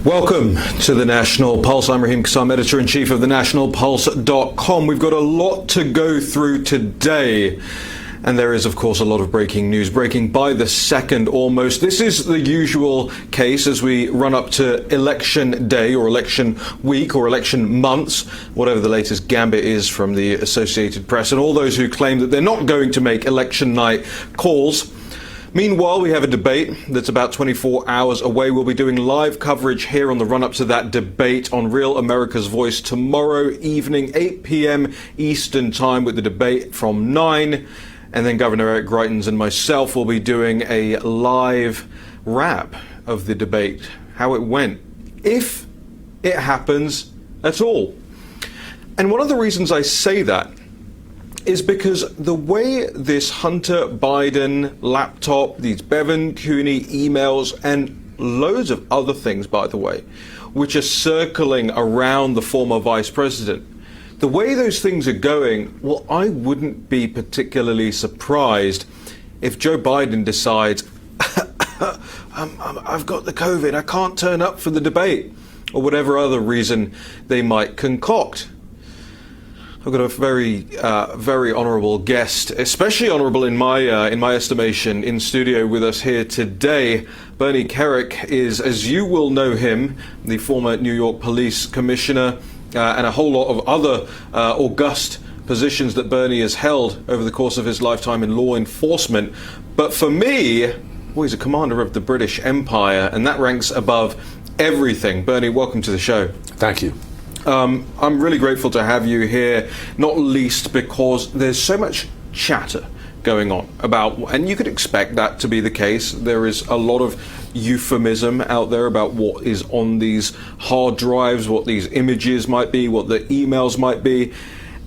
Welcome to the National Pulse. I'm Raheem Kassam, editor-in-chief of thenationalpulse.com. We've got a lot to go through today. And there is, of course, a lot of breaking news, breaking by the second almost. This is the usual case as we run up to election day or election week or election months, whatever the latest gambit is from the Associated Press, and all those who claim that they're not going to make election night calls. Meanwhile, we have a debate that's about 24 hours away. We'll be doing live coverage here on the run-up to that debate on Real America's Voice tomorrow evening, 8 p.m. Eastern Time, with the debate from 9. And then Governor Eric Greitens and myself will be doing a live wrap of the debate, how it went, if it happens at all. And one of the reasons I say that is because the way this Hunter Biden laptop, these Bevan Cooney emails, and loads of other things, by the way, which are circling around the former vice president, the way those things are going, well, I wouldn't be particularly surprised if Joe Biden decides, I've got the COVID, I can't turn up for the debate, or whatever other reason they might concoct. I've got a very honourable guest, especially honourable in my estimation, in studio with us here today. Bernie Kerik is, as you will know him, the former New York Police Commissioner, and a whole lot of other august positions that Bernie has held over the course of his lifetime in law enforcement. But for me, well, he's a commander of the British Empire, and that ranks above everything. Bernie, welcome to the show. Thank you. I'm really grateful to have you here, not least because there's so much chatter going on about, and you could expect that to be the case. There is a lot of euphemism out there about what is on these hard drives, what these images might be, what the emails might be.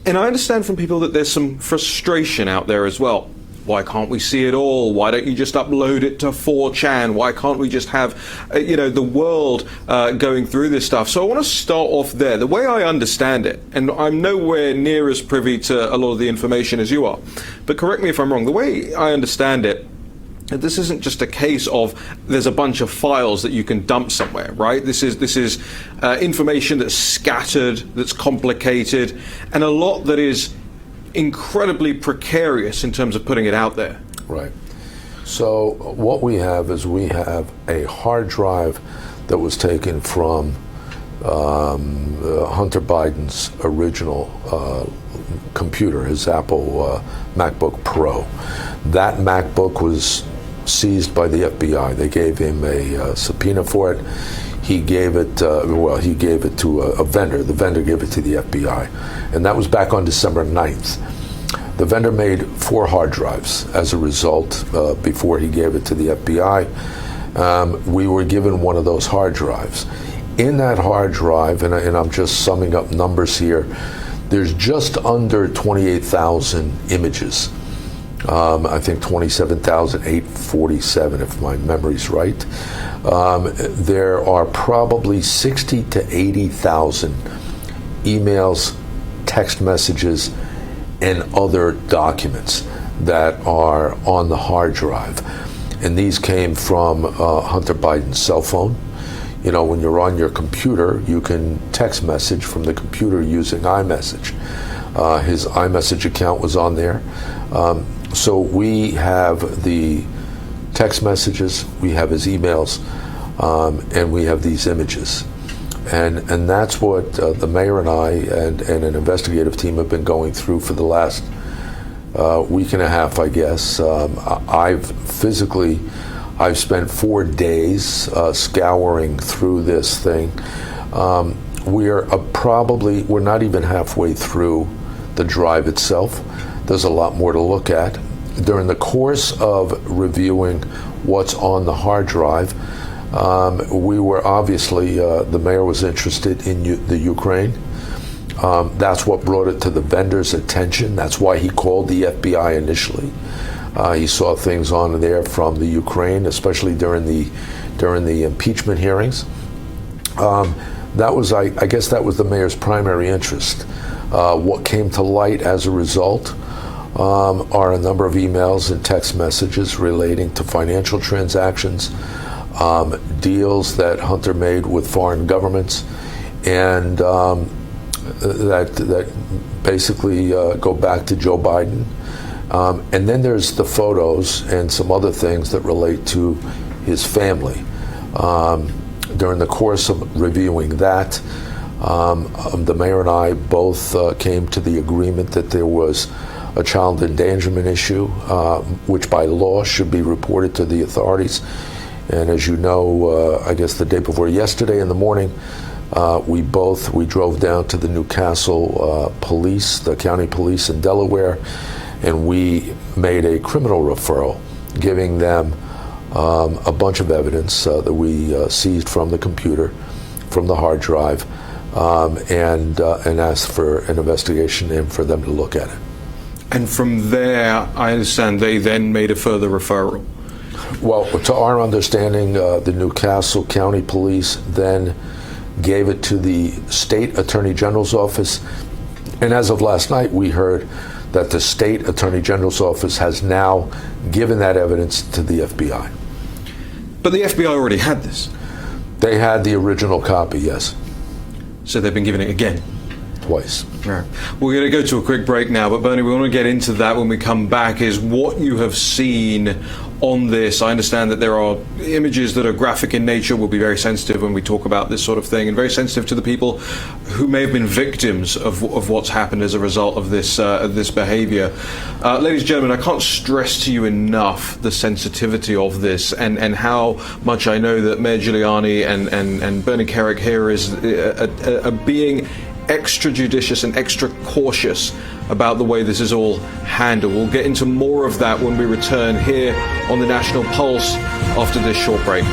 And I understand from people that there's some frustration out there as well. Why can't we see it all? Why don't you just upload it to 4chan? Why can't we just have, the world going through this stuff? So I want to start off there. The way I understand it, and I'm nowhere near as privy to a lot of the information as you are, but correct me if I'm wrong. The way I understand it, this isn't just a case of there's a bunch of files that you can dump somewhere, right? This is information that's scattered, that's complicated, and a lot that is incredibly precarious in terms of putting it out there. Right. So what we have is we have a hard drive that was taken from Hunter Biden's original computer, his Apple MacBook Pro. That MacBook was seized by the FBI. They gave him a subpoena for it. He gave it to a vendor. The vendor gave it to the FBI. And that was back on December 9th. The vendor made 4 hard drives as a result before he gave it to the FBI. We were given one of those hard drives. In that hard drive, and I'm just summing up numbers here, there's just under 28,000 images. I think 27,847 if my memory's right. There are probably 60 to 80,000 emails, text messages, and other documents that are on the hard drive. And these came from Hunter Biden's cell phone. You know, when you're on your computer, you can text message from the computer using iMessage. His iMessage account was on there. So we have the text messages, we have his emails, and we have these images. And that's what the mayor and I and an investigative team have been going through for the last week and a half, I guess. I've spent 4 days scouring through this thing. We're not even halfway through the drive itself. There's a lot more to look at. During the course of reviewing what's on the hard drive, we were obviously, the mayor was interested in the Ukraine. That's what brought it to the vendor's attention. That's why he called the FBI initially. He saw things on there from the Ukraine, especially during the impeachment hearings. That was, I guess that was the mayor's primary interest. What came to light as a result are a number of emails and text messages relating to financial transactions deals that Hunter made with foreign governments, and that basically go back to Joe Biden. And then there's the photos and some other things that relate to his family. During the course of reviewing that, the mayor and I both came to the agreement that there was a child endangerment issue, which by law should be reported to the authorities. And as you know, I guess the day before yesterday in the morning, we drove down to the Newcastle police, the county police in Delaware, and we made a criminal referral, giving them a bunch of evidence that we seized from the computer, from the hard drive, and asked for an investigation and for them to look at it. And from there, I understand they then made a further referral. Well, to our understanding, the Newcastle County Police then gave it to the State Attorney General's office. And as of last night, we heard that the State Attorney General's office has now given that evidence to the FBI. But the FBI already had this. They had the original copy, yes. So they've been given it again. Twice. Right. We're going to go to a quick break now, but Bernie, we want to get into that when we come back, is what you have seen on this. I understand that there are images that are graphic in nature, will be very sensitive when we talk about this sort of thing, and very sensitive to the people who may have been victims of what's happened as a result of this behavior. Ladies and gentlemen, I can't stress to you enough the sensitivity of this, and how much I know that Mayor Giuliani and Bernie Kerik here is being extra judicious and extra cautious about the way this is all handled. We'll get into more of that when we return here on the National Pulse after this short break.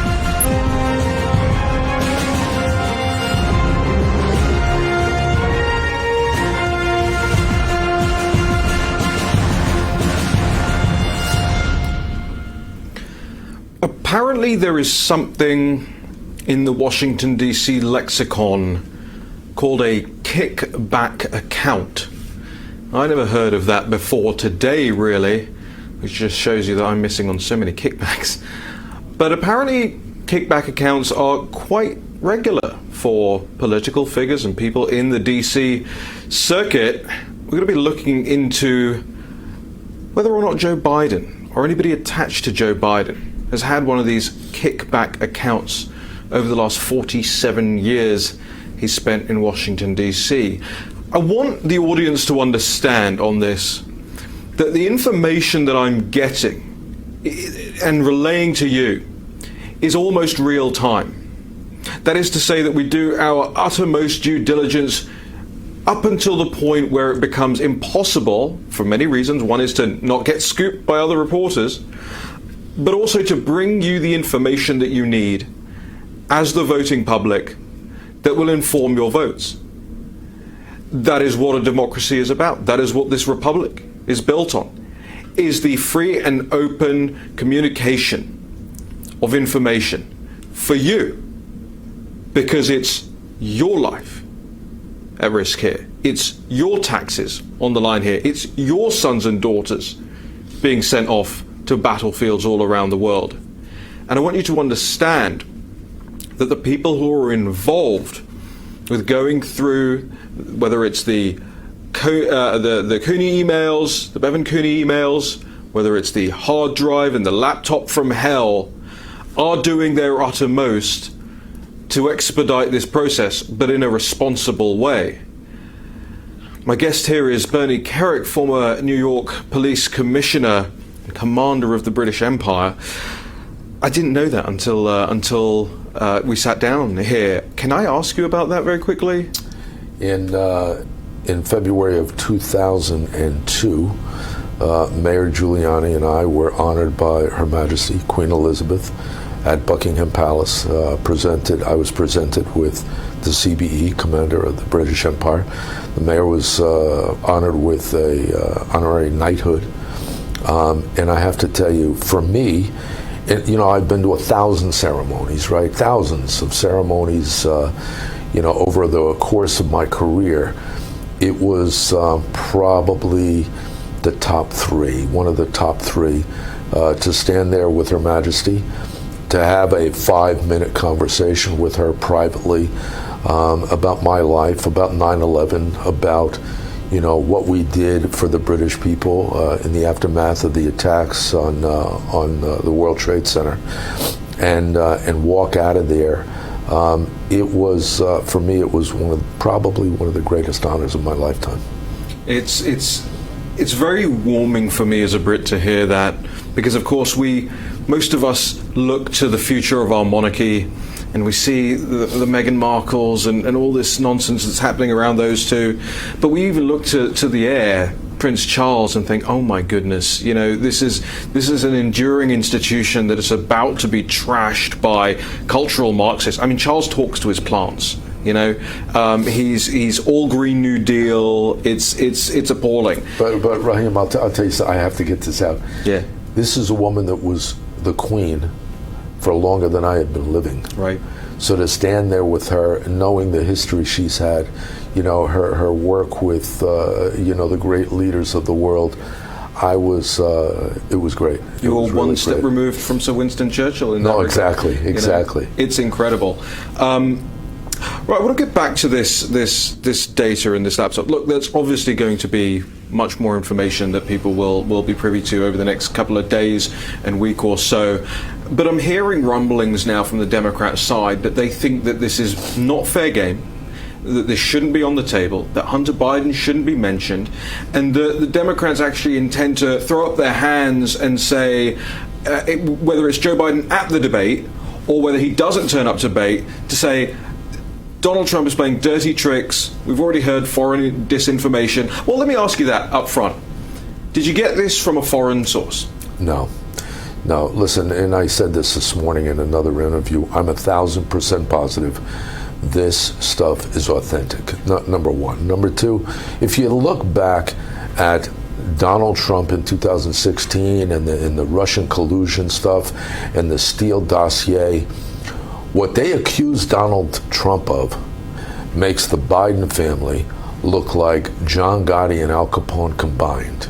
Apparently there is something in the Washington, D.C. lexicon called a kickback account. I never heard of that before today, really, which just shows you that I'm missing on so many kickbacks. But apparently kickback accounts are quite regular for political figures and people in the DC circuit. We're going to be looking into whether or not Joe Biden or anybody attached to Joe Biden has had one of these kickback accounts over the last 47 years he spent in Washington, D.C. I want the audience to understand on this that the information that I'm getting and relaying to you is almost real time. That is to say that we do our uttermost due diligence up until the point where it becomes impossible, for many reasons. One is to not get scooped by other reporters, but also to bring you the information that you need as the voting public that will inform your votes. That is what a democracy is about. That is what this republic is built on, is the free and open communication of information for you, because it's your life at risk here. It's your taxes on the line here. It's your sons and daughters being sent off to battlefields all around the world. And I want you to understand that the people who are involved with going through, whether it's the Cooney emails, the Bevan Cooney emails, whether it's the hard drive and the laptop from hell, are doing their uttermost to expedite this process, but in a responsible way. My guest here is Bernie Kerik, former New York Police Commissioner and Commander of the British Empire. I didn't know that until we sat down here. Can I ask you about that very quickly? In February of 2002, Mayor Giuliani and I were honored by Her Majesty Queen Elizabeth at Buckingham Palace. I was presented with the CBE, Commander of the British Empire. The mayor was honored with a honorary knighthood. And I have to tell you, for me, I've been to 1,000 ceremonies, right? Thousands of ceremonies, over the course of my career. It was probably one of the top three, to stand there with Her Majesty to have a 5-minute conversation with her privately about my life, about 9/11, about what we did for the British people in the aftermath of the attacks on the World Trade Center, and walk out of there. It was for me. It was probably one of the greatest honors of my lifetime. It's very warming for me as a Brit to hear that, because of course most of us look to the future of our monarchy, and we see the Meghan Markles and all this nonsense that's happening around those two, but we even look to the heir, Prince Charles, and think, oh my goodness, this is an enduring institution that is about to be trashed by cultural Marxists. I mean, Charles talks to his plants. He's all Green New Deal. It's appalling. But Raheem, I'll tell you something. I have to get this out. Yeah. This is a woman that was the queen for longer than I had been living. Right. So to stand there with her, knowing the history she's had, her work with the great leaders of the world, it was great. You were one step removed from Sir Winston Churchill in that regard. Exactly. It's incredible. Right, I want to get back to this data in this laptop. Look, there's obviously going to be much more information that people will be privy to over the next couple of days and week or so. But I'm hearing rumblings now from the Democrat side that they think that this is not fair game, that this shouldn't be on the table, that Hunter Biden shouldn't be mentioned, and the Democrats actually intend to throw up their hands and say, whether it's Joe Biden at the debate or whether he doesn't turn up to debate, to say, Donald Trump is playing dirty tricks. We've already heard foreign disinformation. Well, let me ask you that up front. Did you get this from a foreign source? No. Listen, and I said this morning in another interview, I'm 1,000% positive this stuff is authentic, number one. Number two, if you look back at Donald Trump in 2016 and the Russian collusion stuff and the Steele dossier, what they accused Donald Trump of makes the Biden family look like John Gotti and Al Capone combined.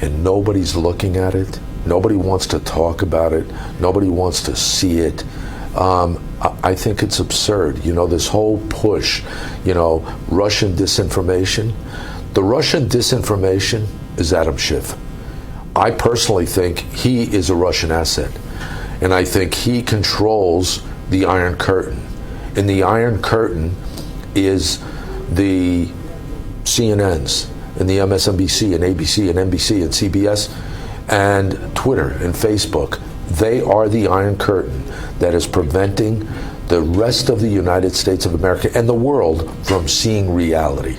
And nobody's looking at it. Nobody wants to talk about it. Nobody wants to see it. I think it's absurd. This whole push, Russian disinformation. The Russian disinformation is Adam Schiff. I personally think he is a Russian asset. And I think he controls the Iron Curtain. And the Iron Curtain is the CNNs and the MSNBC and ABC and NBC and CBS and Twitter and Facebook. They are the Iron Curtain that is preventing the rest of the United States of America and the world from seeing reality.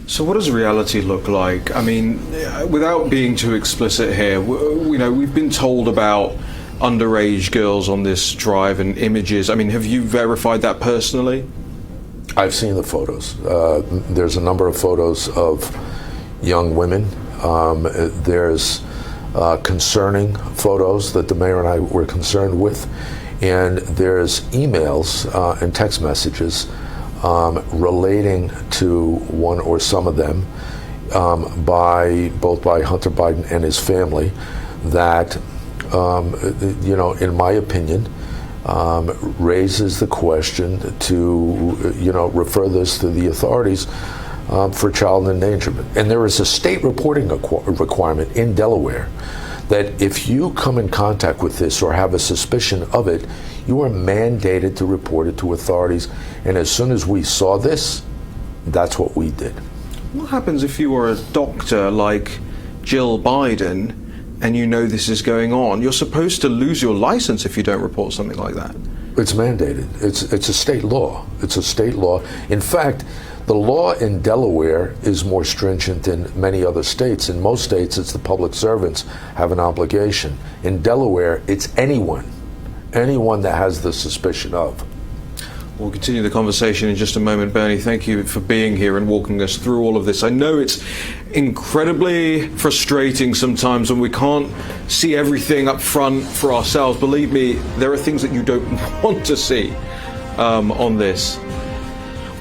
So what does reality look like? I mean, without being too explicit here, we've been told about underage girls on this drive and images. I mean, have you verified that personally? I've seen the photos. There's a number of photos of young women. There's concerning photos that the mayor and I were concerned with. And there's emails and text messages relating to one or some of them both by Hunter Biden and his family that in my opinion, raises the question to, refer this to the authorities for child endangerment. And there is a state reporting requirement in Delaware that if you come in contact with this or have a suspicion of it, you are mandated to report it to authorities. And as soon as we saw this, that's what we did. What happens if you were a doctor like Jill Biden and this is going on? You're supposed to lose your license if you don't report something like that. It's mandated. It's a state law. It's a state law. In fact, the law in Delaware is more stringent than many other states. In most states, it's the public servants have an obligation. In Delaware, it's anyone that has the suspicion of. We'll continue the conversation in just a moment. Bernie, thank you for being here and walking us through all of this. I know it's incredibly frustrating sometimes when we can't see everything up front for ourselves. Believe me, there are things that you don't want to see on this.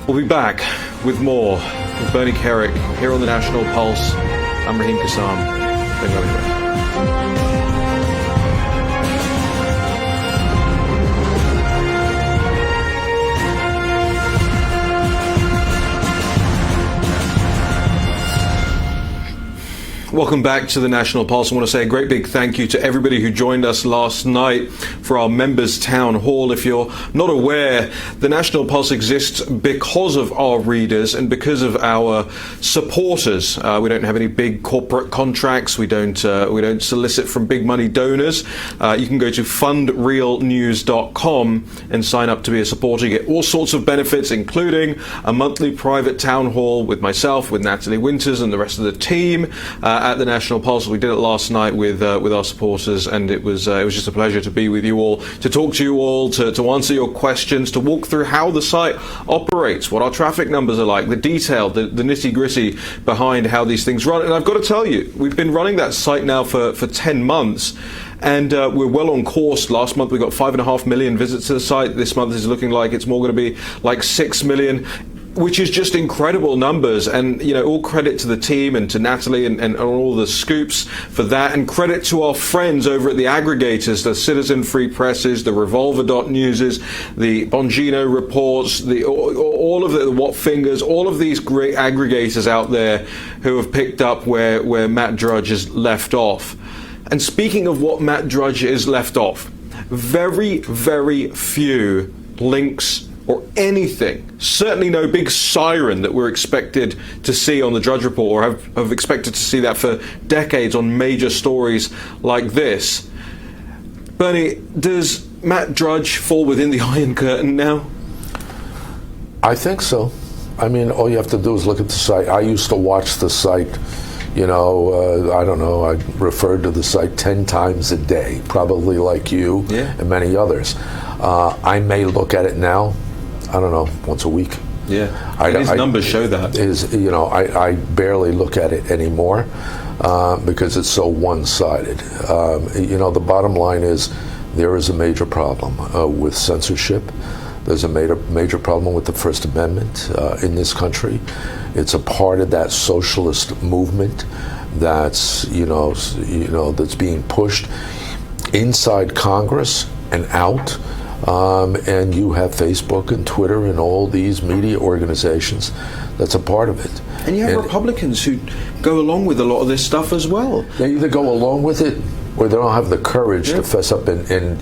We'll be back with more with Bernie Kerik here on the National Pulse. I'm Raheem Kassam. Thank you. Welcome back to the National Pulse. I want to say a great big thank you to everybody who joined us last night for our members' town hall. If you're not aware, the National Pulse exists because of our readers and because of our supporters. We don't have any big corporate contracts. We don't solicit from big money donors. You can go to fundrealnews.com and sign up to be a supporter. You get all sorts of benefits, including a monthly private town hall with myself, with Natalie Winters and the rest of the team at the National Pulse. We did it last night with our supporters, and it was just a pleasure to be with you all, to talk to you all, to answer your questions, to walk through how the site operates, what our traffic numbers are like, the detail, the nitty-gritty behind how these things run. And I've got to tell you, we've been running that site now for 10 months. And we're well on course. Last month we got 5.5 million visits to the site. This month is looking like it's more going to be like 6 million, which is just incredible numbers. And, you know, all credit to the team and to Natalie and all the scoops for that. And credit to our friends over at the aggregators, the Citizen Free Presses, the Revolver.Newses, the Bongino Reports, all of the What Fingers, all of these great aggregators out there who have picked up where Matt Drudge has left off. And speaking of what Matt Drudge is left off, very, very few links or anything, certainly no big siren that we're expected to see on the Drudge Report, or have expected to see that for decades on major stories like this. Bernie, does Matt Drudge fall within the Iron Curtain now? I think so. I mean, all you have to do is look at the site. I used to watch the site. You know, I don't know, I referred to the site 10 times a day, probably like you and many others. I may look at it now, I don't know, once a week. Yeah, his numbers show that. You know, I barely look at it anymore because it's so one-sided. You know, the bottom line is there is a major problem with censorship. There's a major problem with the First Amendment in this country. It's a part of that socialist movement that's that's being pushed inside Congress and out. And you have Facebook and Twitter and all these media organizations. That's a part of it. And you have Republicans who go along with a lot of this stuff as well. They either go along with it or they don't have the courage to fess up and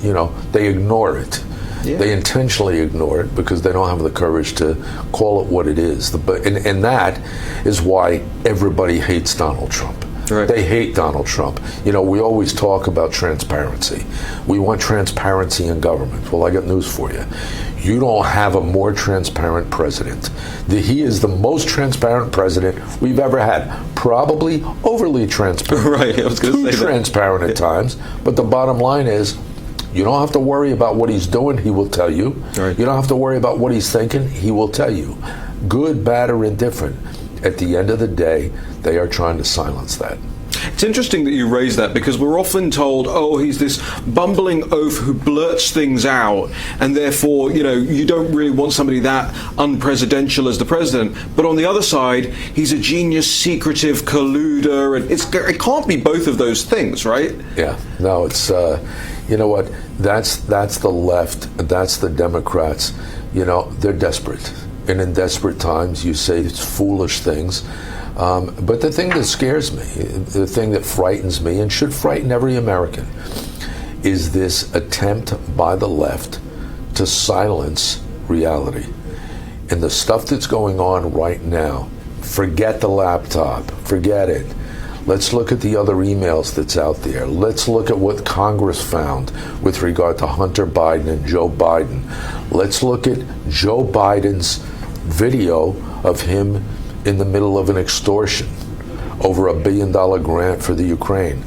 they ignore it. Yeah. They intentionally ignore it because they don't have the courage to call it what it is. And that is why everybody hates Donald Trump. Right. They hate Donald Trump. You know, we always talk about transparency. We want transparency in government. Well, I got news for you. You don't have a more transparent president. He is the most transparent president we've ever had. Probably overly transparent. Right, I was going to say that. Too transparent at times. But the bottom line is, you don't have to worry about what he's doing, he will tell you. Right. You don't have to worry about what he's thinking, he will tell you. Good, bad, or indifferent. At the end of the day, they are trying to silence that. It's interesting that you raise that because we're often told, oh, he's this bumbling oaf who blurts things out, and therefore, you don't really want somebody that unpresidential as the president. But on the other side, he's a genius, secretive colluder, and it can't be both of those things, right? Yeah, no, it's, you know what, that's the left, that's the Democrats, they're desperate. And in desperate times, you say foolish things. But the thing that scares me, the thing that frightens me, and should frighten every American, is this attempt by the left to silence reality. And the stuff that's going on right now, forget the laptop, forget it. Let's look at the other emails that's out there. Let's look at what Congress found with regard to Hunter Biden and Joe Biden. Let's look at Joe Biden's video of him in the middle of an extortion over $1 billion grant for the Ukraine.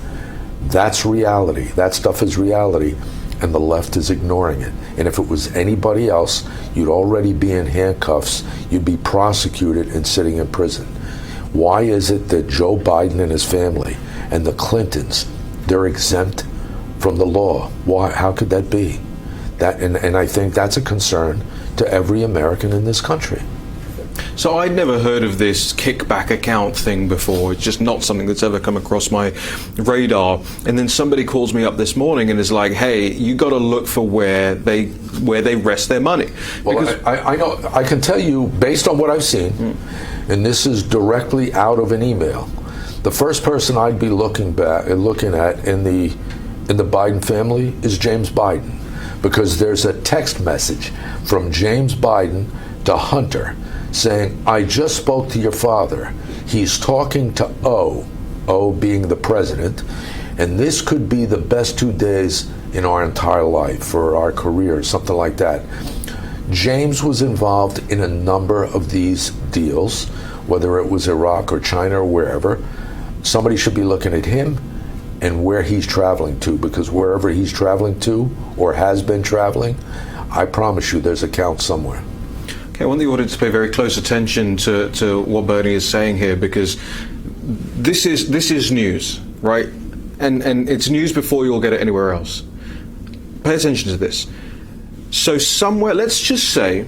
That's reality. That stuff is reality, and the left is ignoring it. And if it was anybody else, you'd already be in handcuffs. You'd be prosecuted and sitting in prison. Why is it that Joe Biden and his family and the Clintons, they're exempt from the law? Why? How could that be? And I think that's a concern to every American in this country. So I'd never heard of this kickback account thing before. It's just not something that's ever come across my radar. And then somebody calls me up this morning and is like, hey, you got to look for where they rest their money. Well, I know. I can tell you, based on what I've seen, and this is directly out of an email, The first person I'd be looking at in the Biden family is James Biden, because there's a text message from James Biden to Hunter saying, "I just spoke to your father. He's talking to O being the president, and this could be the best 2 days in our entire life, for our career," something like that. James was involved in a number of these deals, whether it was Iraq or China or wherever. Somebody should be looking at him and where he's traveling to, because wherever he's traveling to or has been traveling, I promise you there's a count somewhere. Okay, I want the audience to pay very close attention to what Bernie is saying here, because this is news, right? And it's news before you'll get it anywhere else. Pay attention to this. So somewhere, let's just say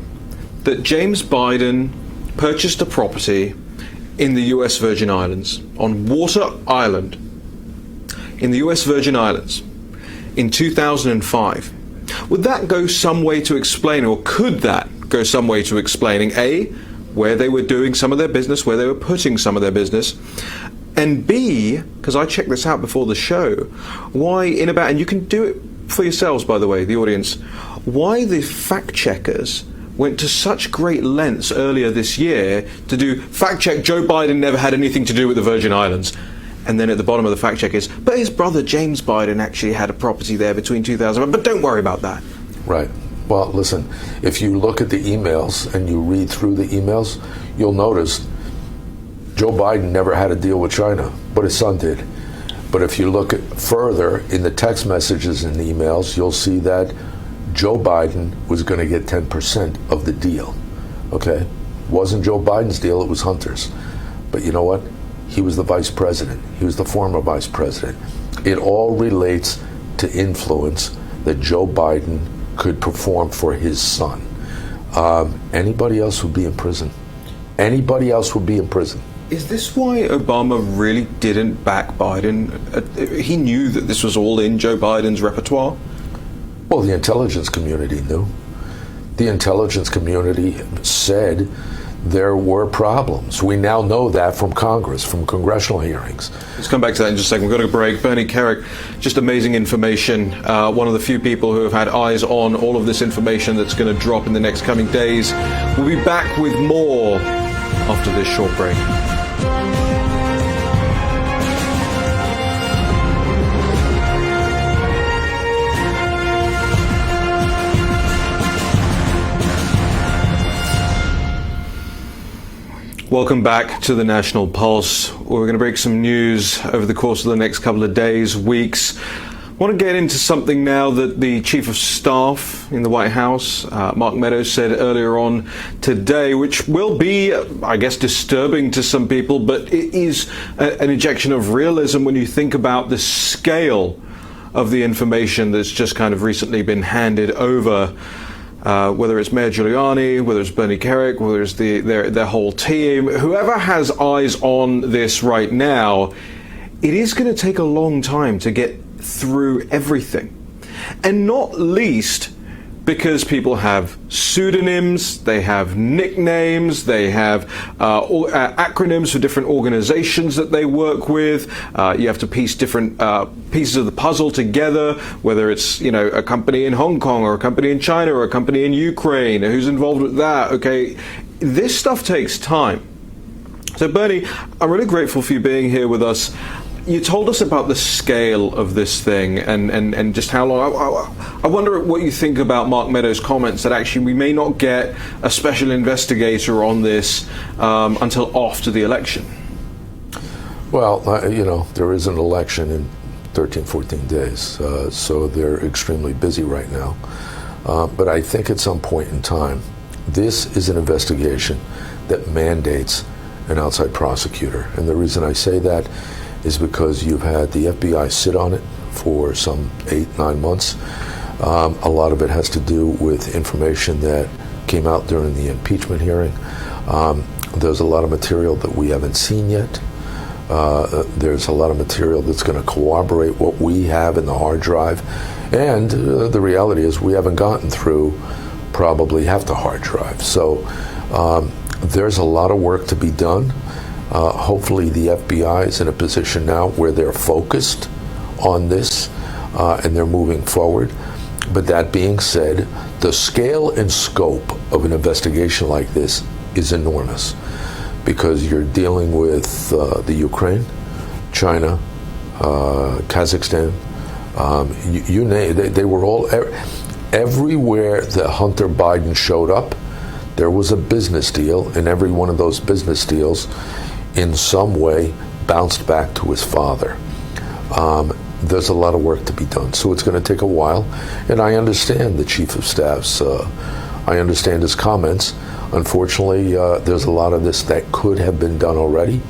that James Biden purchased a property in the US Virgin Islands, on Water Island, in the US Virgin Islands, in 2005. Would that go some way to explain, or could that go some way to explaining, A, where they were doing some of their business, where they were putting some of their business, and B, because I checked this out before the show, why and you can do it for yourselves, by the way, the audience, why the fact checkers went to such great lengths earlier this year to do fact check Joe Biden never had anything to do with the Virgin Islands. And then at the bottom of the fact check is, but his brother James Biden actually had a property there between 2000, but don't worry about that. Right. Well, listen, if you look at the emails and you read through the emails, you'll notice Joe Biden never had a deal with China, but his son did. But if you look at further in the text messages and the emails, you'll see that Joe Biden was going to get 10% of the deal. Okay? Wasn't Joe Biden's deal, it was Hunter's. But you know what? He was the vice president. He was the former vice president. It all relates to influence that Joe Biden could perform for his son. Anybody else would be in prison. Anybody else would be in prison. Is this why Obama really didn't back Biden? He knew that this was all in Joe Biden's repertoire? Well, the intelligence community knew. The intelligence community said there were problems. We now know that from Congress, from congressional hearings. Let's come back to that in just a second. We've got to break. Bernie Kerik, just amazing information. One of the few people who have had eyes on all of this information that's going to drop in the next coming days. We'll be back with more after this short break. Welcome back to the National Pulse. We're going to break some news over the course of the next couple of days, weeks. I want to get into something now that the Chief of Staff in the White House, Mark Meadows, said earlier on today, which will be, I guess, disturbing to some people, but it is an injection of realism when you think about the scale of the information that's just kind of recently been handed over. Whether it's Mayor Giuliani, whether it's Bernie Kerik, whether it's their whole team, whoever has eyes on this right now, it is going to take a long time to get through everything. And not least because people have pseudonyms, they have nicknames, they have acronyms for different organizations that they work with. You have to piece different pieces of the puzzle together, whether it's, a company in Hong Kong or a company in China or a company in Ukraine, who's involved with that. Okay, this stuff takes time. So Bernie, I'm really grateful for you being here with us. You told us about the scale of this thing and just how long. I wonder what you think about Mark Meadows' comments that actually we may not get a special investigator on this until after the election. Well, there is an election in 13, 14 days, so they're extremely busy right now. But I think at some point in time, this is an investigation that mandates an outside prosecutor. And the reason I say that is because you've had the FBI sit on it for some 8-9 months. A lot of it has to do with information that came out during the impeachment hearing. There's a lot of material that we haven't seen yet. There's a lot of material that's going to corroborate what we have in the hard drive. And the reality is we haven't gotten through probably half the hard drive. So there's a lot of work to be done. Hopefully the FBI is in a position now where they're focused on this and they're moving forward. But that being said, the scale and scope of an investigation like this is enormous, because you're dealing with the Ukraine, China, Kazakhstan, you name it. They were all, everywhere that Hunter Biden showed up, there was a business deal, and every one of those business deals in some way bounced back to his father. There's a lot of work to be done, so it's going to take a while, and I understand the Chief of Staff's, I understand his comments. Unfortunately, there's a lot of this that could have been done already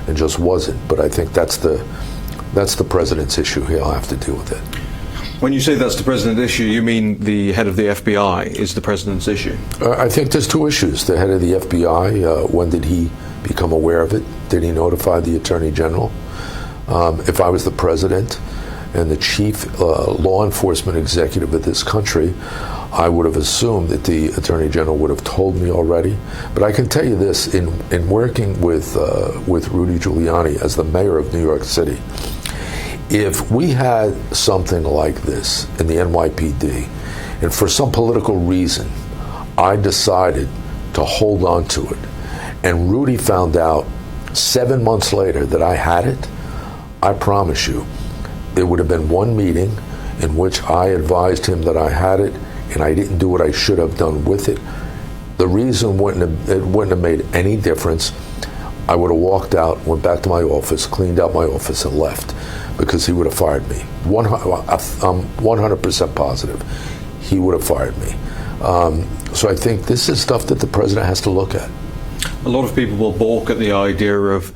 and just wasn't, but I think that's the president's issue. He'll have to deal with it. When you say that's the president's issue, you mean the head of the FBI is the president's issue? I think there's two issues. The head of the FBI, when did he become aware of it? Did he notify the Attorney General? If I was the president and the chief law enforcement executive of this country, I would have assumed that the Attorney General would have told me already. But I can tell you this, in working with Rudy Giuliani as the mayor of New York City, if we had something like this in the NYPD, and for some political reason I decided to hold on to it, and Rudy found out 7 months later that I had it, I promise you, there would have been one meeting in which I advised him that I had it, and I didn't do what I should have done with it. The reason it wouldn't have made any difference. I would have walked out, went back to my office, cleaned out my office, and left, because he would have fired me. I'm 100% positive he would have fired me. So I think this is stuff that the president has to look at. A lot of people will balk at the idea of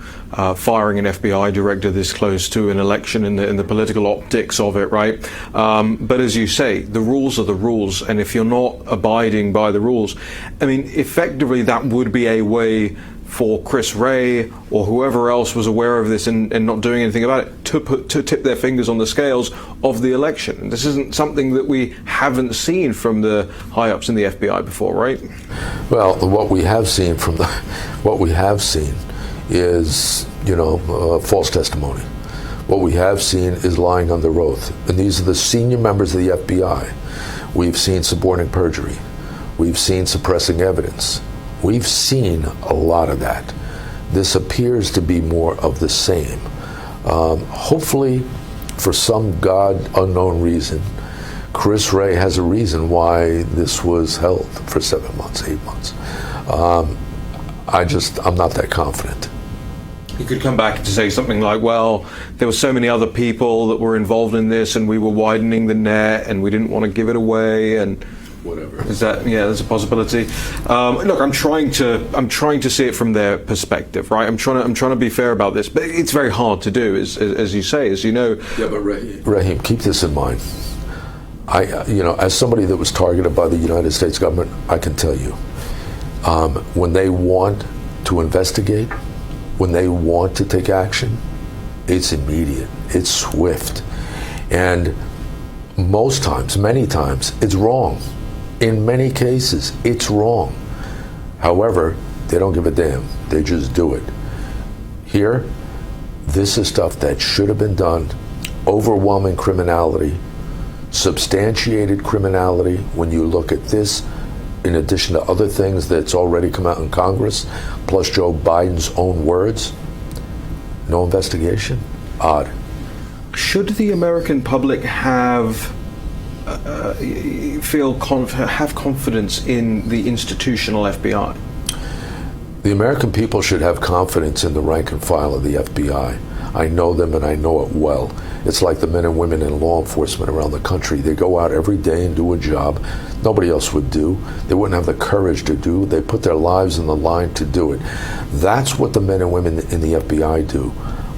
firing an FBI director this close to an election in the political optics of it, right? But as you say, the rules are the rules, and if you're not abiding by the rules, I mean, effectively that would be a way for Chris Wray or whoever else was aware of this and not doing anything about it to tip their fingers on the scales of the election. And this isn't something that we haven't seen from the high-ups in the FBI before, right? Well, what we have seen is, false testimony. What we have seen is lying under oath. And these are the senior members of the FBI. We've seen suborning perjury. We've seen suppressing evidence. We've seen a lot of that. This appears to be more of the same. Hopefully, for some God unknown reason, Chris Wray has a reason why this was held for 7 months, 8 months. I'm not that confident. You could come back to say something like, well, there were so many other people that were involved in this and we were widening the net and we didn't want to give it away, and whatever. Is that, yeah, there's a possibility. Look, I'm trying to see it from their perspective, right? I'm trying to be fair about this, but it's very hard to do, as you say, as you know. Yeah, but Raheem, keep this in mind. As somebody that was targeted by the United States government, I can tell you, when they want to investigate, when they want to take action, it's immediate, it's swift, and most times, many times, it's wrong. In many cases, it's wrong. However, they don't give a damn. They just do it. Here, this is stuff that should have been done. Overwhelming criminality, substantiated criminality. When you look at this, in addition to other things that's already come out in Congress, plus Joe Biden's own words, no investigation? Odd. Should the American public have confidence in the institutional FBI? The American people should have confidence in the rank and file of the FBI. I know them and I know it well. It's like the men and women in law enforcement around the country. They go out every day and do a job nobody else would do. They wouldn't have the courage to do. They put their lives on the line to do it. That's what the men and women in the FBI do.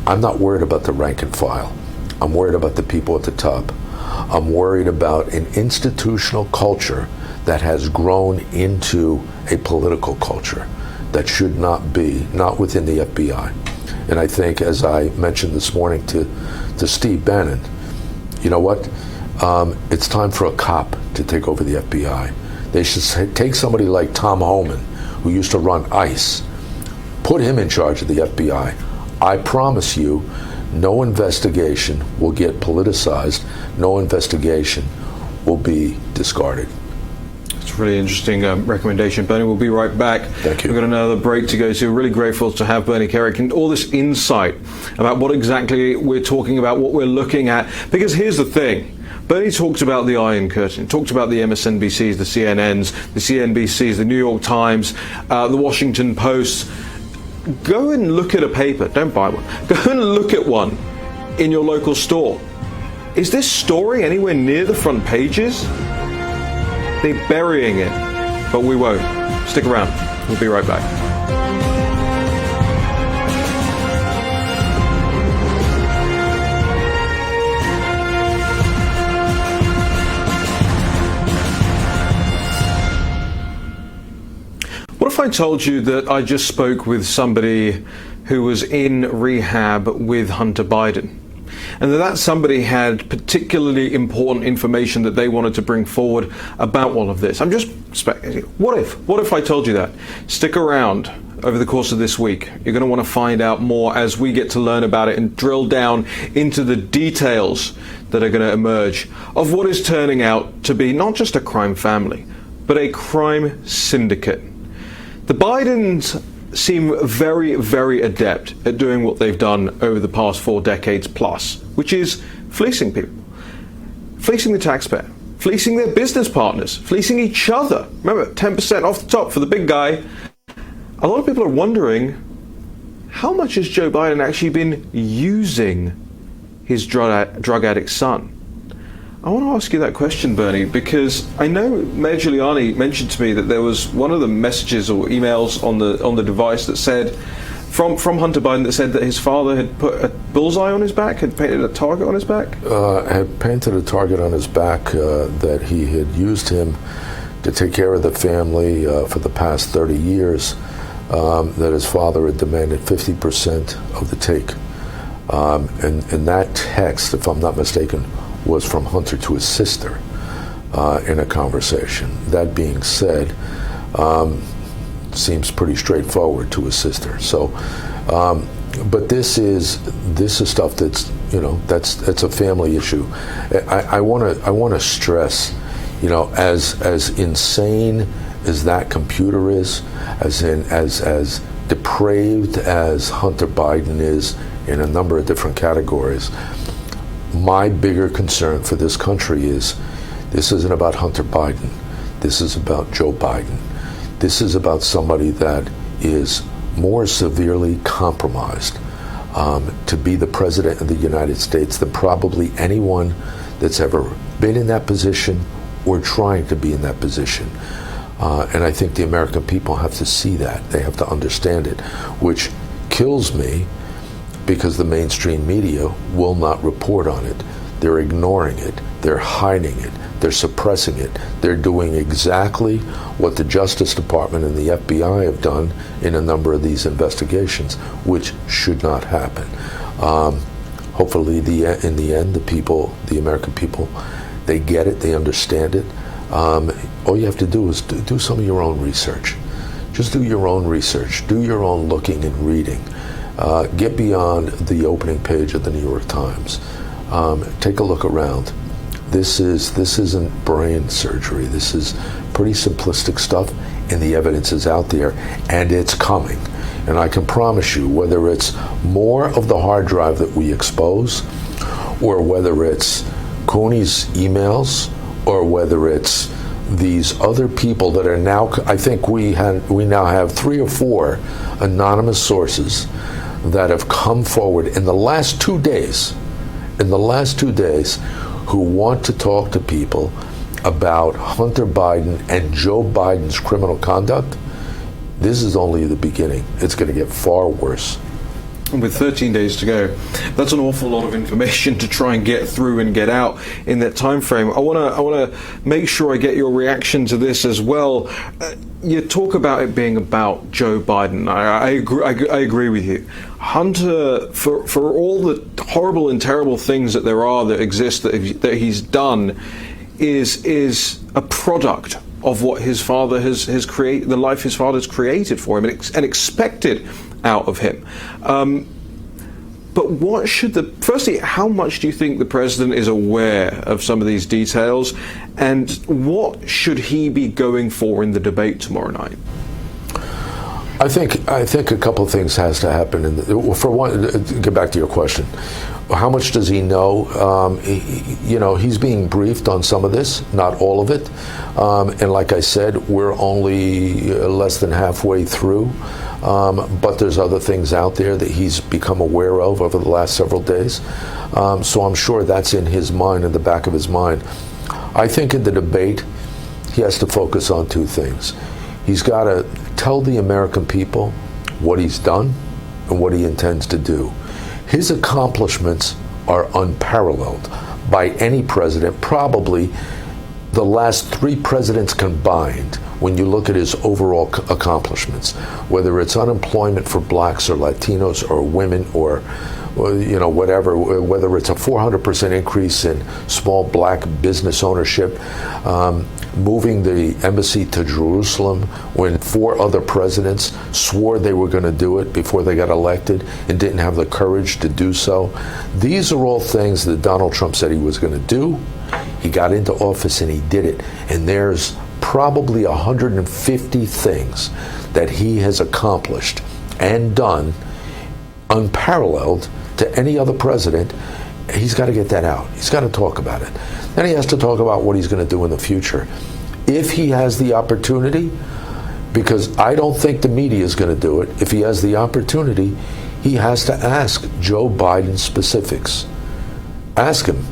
I'm not worried about the rank and file. I'm worried about the people at the top. I'm worried about an institutional culture that has grown into a political culture that should not be, not within the FBI. And I think, as I mentioned this morning to Steve Bannon, you know what? It's time for a cop to take over the FBI. They should take somebody like Tom Homan, who used to run ICE, Put him in charge of the FBI. I promise you, no investigation will get politicized. No investigation will be discarded. It's a really interesting recommendation. Bernie, we'll be right back. Thank you. We've got another break to go to. Really grateful to have Bernie Kerik and all this insight about what exactly we're talking about, what we're looking at. Because here's the thing. Bernie talked about the Iron Curtain, talked about the MSNBCs, the CNNs, the CNBCs, the New York Times, the Washington Post. Go and look at a paper. Don't buy one. Go and look at one in your local store. Is this story anywhere near the front pages? They're burying it, but we won't. Stick around. We'll be right back. What if I told you that I just spoke with somebody who was in rehab with Hunter Biden, and that somebody had particularly important information that they wanted to bring forward about all of this? I'm just speculating. What if I told you that? Stick around over the course of this week. You're going to want to find out more as we get to learn about it and drill down into the details that are going to emerge of what is turning out to be not just a crime family, but a crime syndicate. The Bidens seem very, very adept at doing what they've done over the past 4 decades plus, which is fleecing people, fleecing the taxpayer, fleecing their business partners, fleecing each other. Remember, 10% off the top for the big guy. A lot of people are wondering, how much has Joe Biden actually been using his drug addict son? I want to ask you that question, Bernie, because I know Mayor Giuliani mentioned to me that there was one of the messages or emails on the device that said, from Hunter Biden, that said that his father had put a bullseye on his back, had painted a target on his back? Had painted a target on his back, that he had used him to take care of the family for the past 30 years, that his father had demanded 50% of the take. And that text, if I'm not mistaken, was from Hunter to his sister in a conversation. That being said, seems pretty straightforward to his sister. So, but this is stuff that's, that's a family issue. I want to stress, as insane as that computer is, as depraved as Hunter Biden is in a number of different categories. My bigger concern for this country is, this isn't about Hunter Biden. This is about Joe Biden. This is about somebody that is more severely compromised to be the president of the United States than probably anyone that's ever been in that position or trying to be in that position. And I think the American people have to see that. They have to understand it, which kills me, because the mainstream media will not report on it. They're ignoring it. They're hiding it. They're suppressing it. They're doing exactly what the Justice Department and the FBI have done in a number of these investigations, which should not happen. Hopefully, in the end, the American people, they get it. They understand it. All you have to do is do some of your own research. Just do your own research. Do your own looking and reading. Get beyond the opening page of the New York Times. Take a look around. This isn't brain surgery. This is pretty simplistic stuff, and the evidence is out there, and it's coming. And I can promise you, whether it's more of the hard drive that we expose, or whether it's Cooney's emails, or whether it's these other people that are now, I think we now have 3 or 4 anonymous sources that have come forward in the last 2 days, who want to talk to people about Hunter Biden and Joe Biden's criminal conduct. This is only the beginning. It's going to get far worse. And with 13 days to go, that's an awful lot of information to try and get through and get out in that time frame. I want to make sure I get your reaction to this as well. You talk about it being about Joe Biden. I agree with you. Hunter, for all the horrible and terrible things that there are that exist that he's done, is a product of what his father has created, the life his father's created for him and expected out of him. But firstly, how much do you think the president is aware of some of these details, and what should he be going for in the debate tomorrow night? I think a couple of things has to happen. For one, get back to your question. How much does he know? He's being briefed on some of this, not all of it. And like I said, we're only less than halfway through. But there's other things out there that he's become aware of over the last several days. So I'm sure that's in his mind, in the back of his mind. I think in the debate, he has to focus on two things. He's got to tell the American people what he's done and what he intends to do. His accomplishments are unparalleled by any president, probably the last three presidents combined, when you look at his overall accomplishments, whether it's unemployment for blacks or Latinos or women or whatever, whether it's a 400% increase in small black business ownership, moving the embassy to Jerusalem when four other presidents swore they were going to do it before they got elected and didn't have the courage to do so. These are all things that Donald Trump said he was going to do. He got into office and he did it. And there's probably 150 things that he has accomplished and done unparalleled to any other president. He's got to get that out. He's got to talk about it. Then he has to talk about what he's going to do in the future. If he has the opportunity, because I don't think the media is going to do it, if he has the opportunity, he has to ask Joe Biden specifics. Ask him,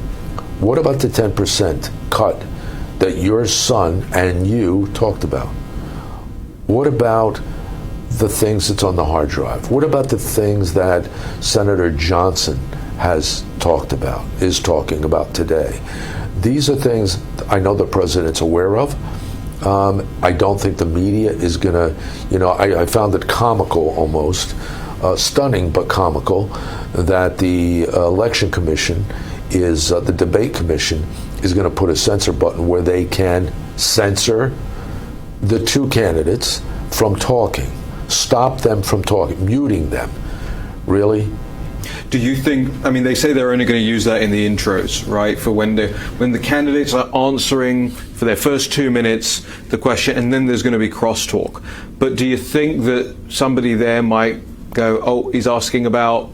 what about the 10% cut that your son and you talked about? What about the things that's on the hard drive? What about the things that Senator Johnson is talking about today? These are things I know the president's aware of. I don't think the media is going to, I found it comical almost, stunning but comical, that the election commission the debate commission is going to put a censor button where they can censor the two candidates from talking, stop them from talking, muting them. Really? Do you think, they say they're only going to use that in the intros, right? For when the candidates are answering for their first 2 minutes the question, and then there's going to be crosstalk. But do you think that somebody there might go, oh, he's asking about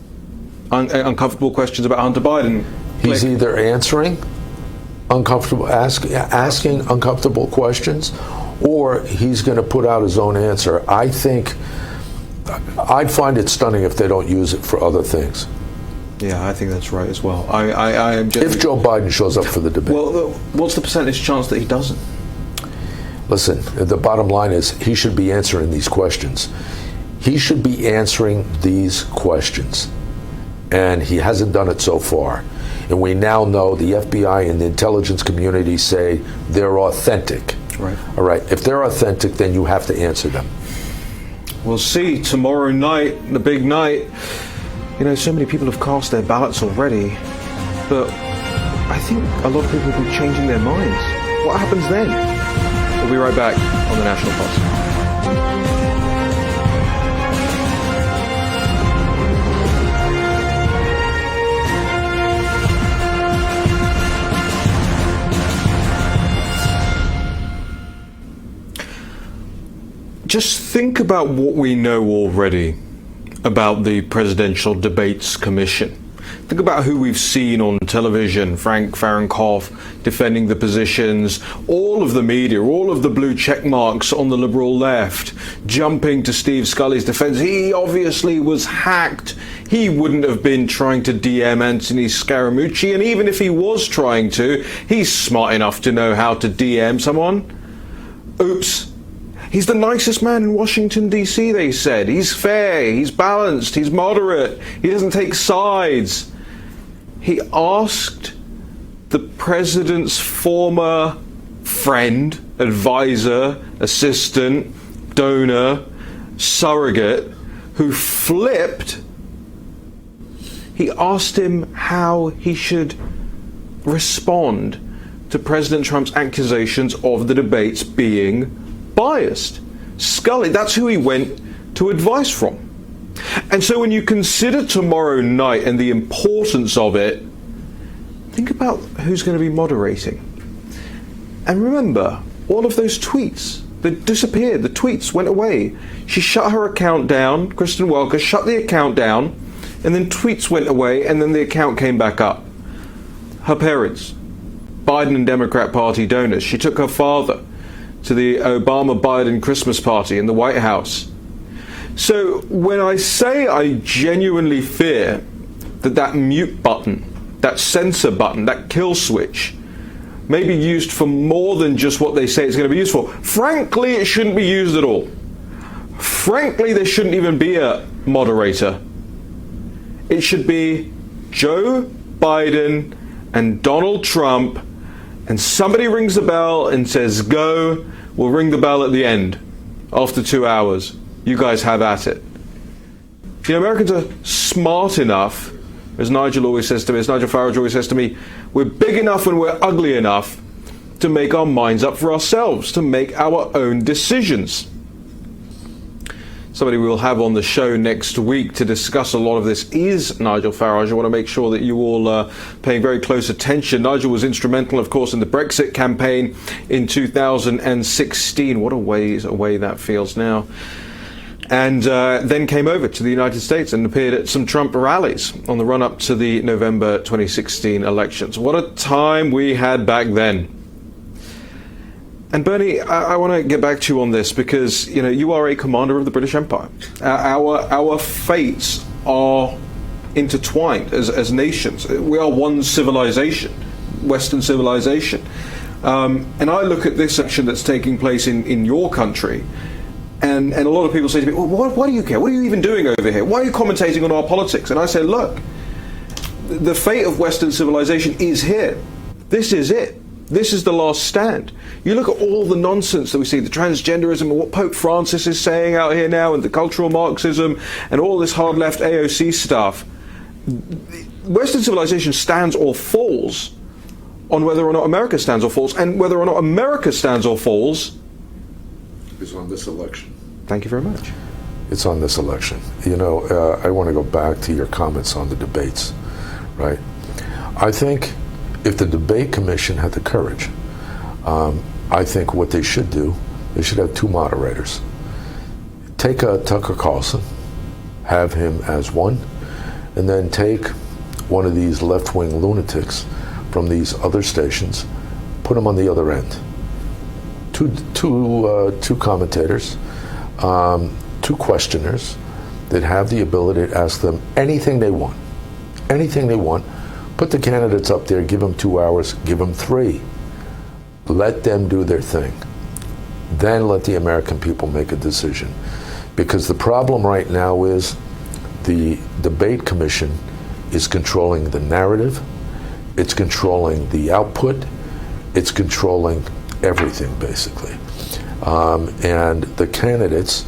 uncomfortable questions about Hunter Biden? He's either answering asking uncomfortable questions, or he's going to put out his own answer. I think I'd find it stunning if they don't use it for other things. Yeah, I think that's right as well. I am if Joe Biden shows up for the debate. Well, what's the percentage chance that he doesn't? Listen, the bottom line is he should be answering these questions. He should be answering these questions. And he hasn't done it so far. And we now know the FBI and the intelligence community say they're authentic. Right. All right. If they're authentic, then you have to answer them. We'll see tomorrow night, the big night. So many people have cast their ballots already, but I think a lot of people will be changing their minds. What happens then? We'll be right back on the National Pulse. Just think about what we know already about the Presidential Debates Commission. Think about who we've seen on television: Frank Fahrenkopf defending the positions, all of the media, all of the blue check marks on the liberal left, jumping to Steve Scully's defense. He obviously was hacked. He wouldn't have been trying to DM Anthony Scaramucci, and even if he was trying to, he's smart enough to know how to DM someone. Oops. He's the nicest man in Washington, D.C., they said. He's fair, he's balanced, he's moderate, he doesn't take sides. He asked the president's former friend, advisor, assistant, donor, surrogate, who flipped. He asked him how he should respond to President Trump's accusations of the debates being biased. Scully, that's who he went to advice from. And so when you consider tomorrow night and the importance of it, think about who's going to be moderating. And remember, all of those tweets that disappeared, the tweets went away. She shut her account down, Kristen Welker shut the account down, and then tweets went away, and then the account came back up. Her parents, Biden and Democrat Party donors. She took her father to the Obama-Biden Christmas party in the White House. So when I say I genuinely fear that mute button, that censor button, that kill switch, may be used for more than just what they say it's going to be used for. Frankly, it shouldn't be used at all. Frankly, there shouldn't even be a moderator. It should be Joe Biden and Donald Trump, and somebody rings the bell and says, go, we'll ring the bell at the end after 2 hours. You guys have at it. You know, Americans are smart enough, as Nigel always says to me, as Nigel Farage always says to me, we're big enough and we're ugly enough to make our minds up for ourselves, to make our own decisions. Somebody we'll have on the show next week to discuss a lot of this is Nigel Farage. I want to make sure that you all are paying very close attention. Nigel was instrumental, of course, in the Brexit campaign in 2016. What a ways away that feels now. And then came over to the United States and appeared at some Trump rallies on the run-up to the November 2016 elections. What a time we had back then. And Bernie, I want to get back to you on this because, you know, you are a commander of the British Empire. Our fates are intertwined as nations. We are one civilization, Western civilization. And I look at this action that's taking place in your country, and a lot of people say to me, well, why do you care? What are you even doing over here? Why are you commentating on our politics? And I say, look, the fate of Western civilization is here. This is it. This is the last stand. You look at all the nonsense that we see, the transgenderism and what Pope Francis is saying out here now, and the cultural Marxism and all this hard left AOC stuff. Western civilization stands or falls on whether or not America stands or falls, and whether or not America stands or falls is on this election. Thank you very much. It's on this election. You know, I want to go back to your comments on the debates, right? I think if the debate commission had the courage, I think what they should do, they should have two moderators. Take Tucker Carlson, have him as one, and then take one of these left-wing lunatics from these other stations, put them on the other end. Two commentators, two questioners that have the ability to ask them anything they want. Anything they want. Put the candidates up there, give them 2 hours, give them 3. Let them do their thing. Then let the American people make a decision. Because the problem right now is the debate commission is controlling the narrative, it's controlling the output, it's controlling everything, basically. And the candidates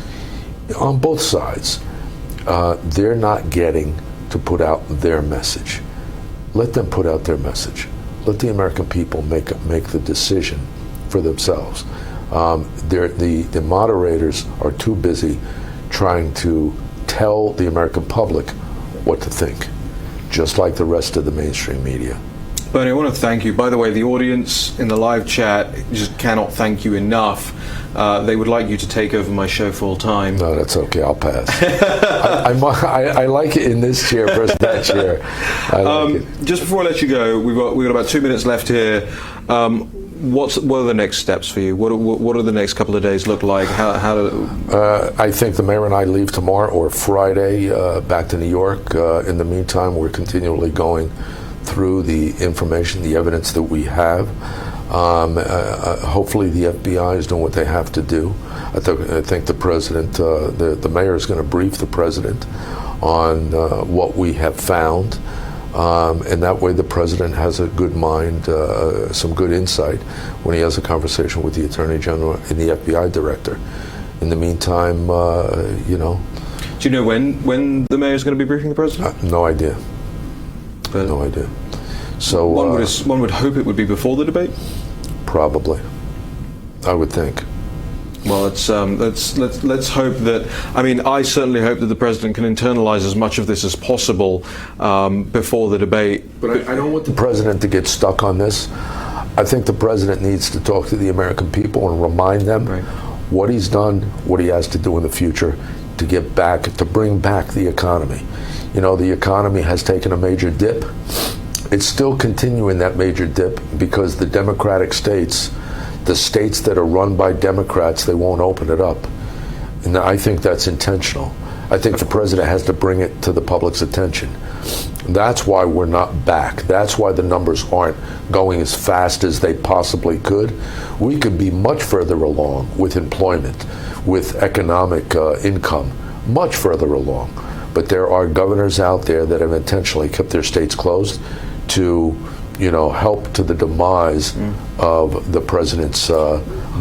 on both sides, they're not getting to put out their message. Let them put out their message. Let the American people make the decision for themselves. The moderators are too busy trying to tell the American public what to think, just like the rest of the mainstream media. Bernie, I want to thank you. By the way, the audience in the live chat just cannot thank you enough. They would like you to take over my show full time. No, that's okay. I'll pass. I like it in this chair versus that chair. I like it. Just before I let you go, we've got about 2 minutes left here. What are the next steps for you? What do the next couple of days look like? I think the mayor and I leave tomorrow or Friday back to New York. In the meantime, we're continually going through the information, the evidence that we have. Hopefully the FBI is doing what they have to do. I think the president, the mayor is going to brief the president on what we have found. And that way the president has a good mind, some good insight when he has a conversation with the Attorney General and the FBI director. In the meantime, you know. Do you know when the mayor is going to be briefing the president? No idea. No idea. So one would hope it would be before the debate? Probably. I would think. Well, let's hope that. I mean, I certainly hope that the president can internalize as much of this as possible before the debate. But I don't want the president to get stuck on this. I think the president needs to talk to the American people and remind them what he's done, what he has to do in the future to bring back the economy. You know, the economy has taken a major dip. It's still continuing that major dip because the Democratic states, the states that are run by Democrats, they won't open it up. And I think that's intentional. I think the president has to bring it to the public's attention. That's why we're not back. That's why the numbers aren't going as fast as they possibly could. We could be much further along with employment, with economic income, much further along. But there are governors out there that have intentionally kept their states closed to, help to the demise of the president's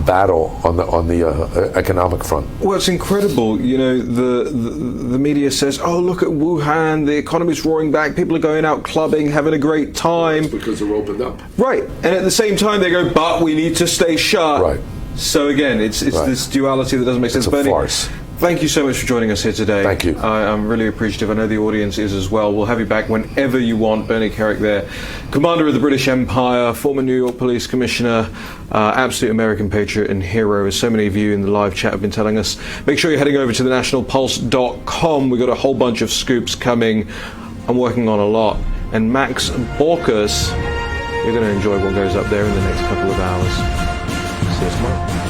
battle on the economic front. Well, it's incredible. The media says, "Oh, look at Wuhan. The economy's roaring back. People are going out clubbing, having a great time." That's because they're opened up. Right, and at the same time they go, "But we need to stay shut." Right. So again, it's this duality that doesn't make sense. It's a Bernie, farce. thank you so much for joining us here today. Thank you. I'm really appreciative. I know the audience is as well. We'll have you back whenever you want. Bernie Kerik there, commander of the British Empire, former New York Police Commissioner, absolute American patriot and hero, as so many of you in the live chat have been telling us. Make sure you're heading over to thenationalpulse.com. We've got a whole bunch of scoops coming. I'm working on a lot. And Max Baucus, you're going to enjoy what goes up there in the next couple of hours. See you tomorrow.